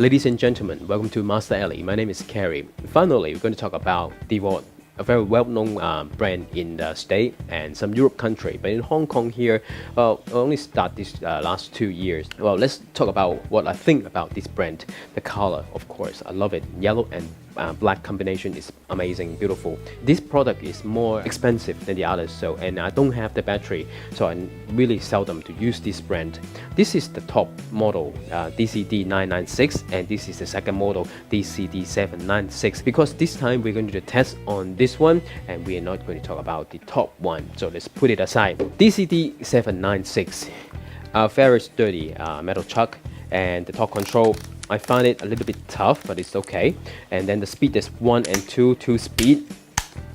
Ladies and gentlemen, welcome to Master Alley. My name is Kerry. Finally, we're going to talk about DeWalt, a very well-known brand in the States and some Europe country. But in Hong Kong here, I only start this last 2 years. Well, let's talk about what I think about this brand. The color, of course, I love it. Yellow and black combination is amazing, beautiful. This product is more expensive than the others, and I don't have the battery, so I really seldom to use this brand. This is the top model, DCD996, and this is the second model, DCD796. Because this time we're going to do the test on this one, and we are not going to talk about the top one. So let's put it aside. DCD796, a very sturdy metal chuck, and the torque control, I find it a little bit tough, but it's okay. And then the speed is 1 and 2 speed,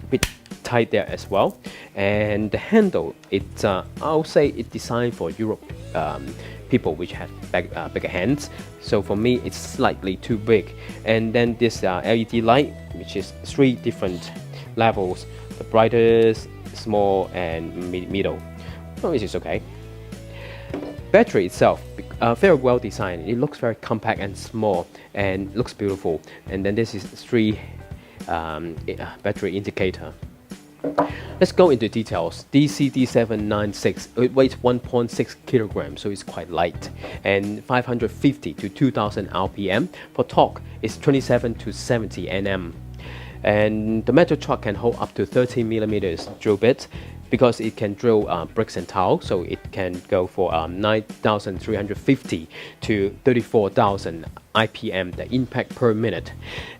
a bit tight there as well. And the handle, it's I'll say it's designed for Europe people which have bigger hands. So for me, it's slightly too big. And then this LED light, which is 3 different levels: the brightest, small, and middle. Oh, which is okay. Battery itself, very well designed. It looks very compact and small and looks beautiful. And then this is 3 battery indicator. Let's go into details. DCD796, it weighs 1.6 kilograms, so it's quite light, and 550 to 2000 RPM. For torque, it's 27 to 70 Nm. And the metal chuck can hold up to 13 millimeters drill bit, because it can drill bricks and tile, so it can go for 9,350 to 34,000 IPM, the impact per minute,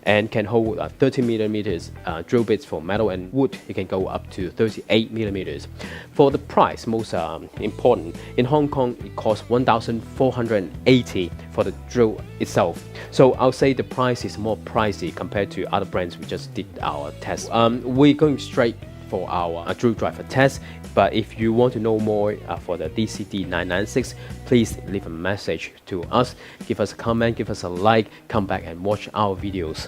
and can hold 30 millimeters drill bits for metal and wood. It can go up to 38 millimeters. For the price, most important, in Hong Kong it costs 1,480 for the drill itself. So I'll say the price is more pricey compared to other brands we just did our test. We're going straight for our drill driver test, but if you want to know more for the DCD996, please leave a message to us, give us a comment, give us a like, come back and watch our videos.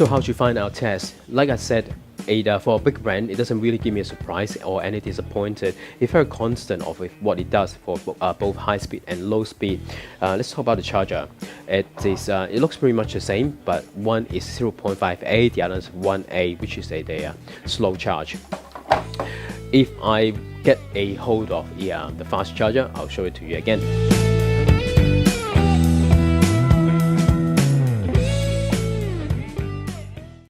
So how to find out test? Like I said, for a big brand, it doesn't really give me a surprise or any disappointed. It's very constant of what it does for both high speed and low speed. Let's talk about the charger. It looks pretty much the same, but one is 0.58, the other is 1A, which is a slow charge. If I get a hold of the fast charger, I'll show it to you again.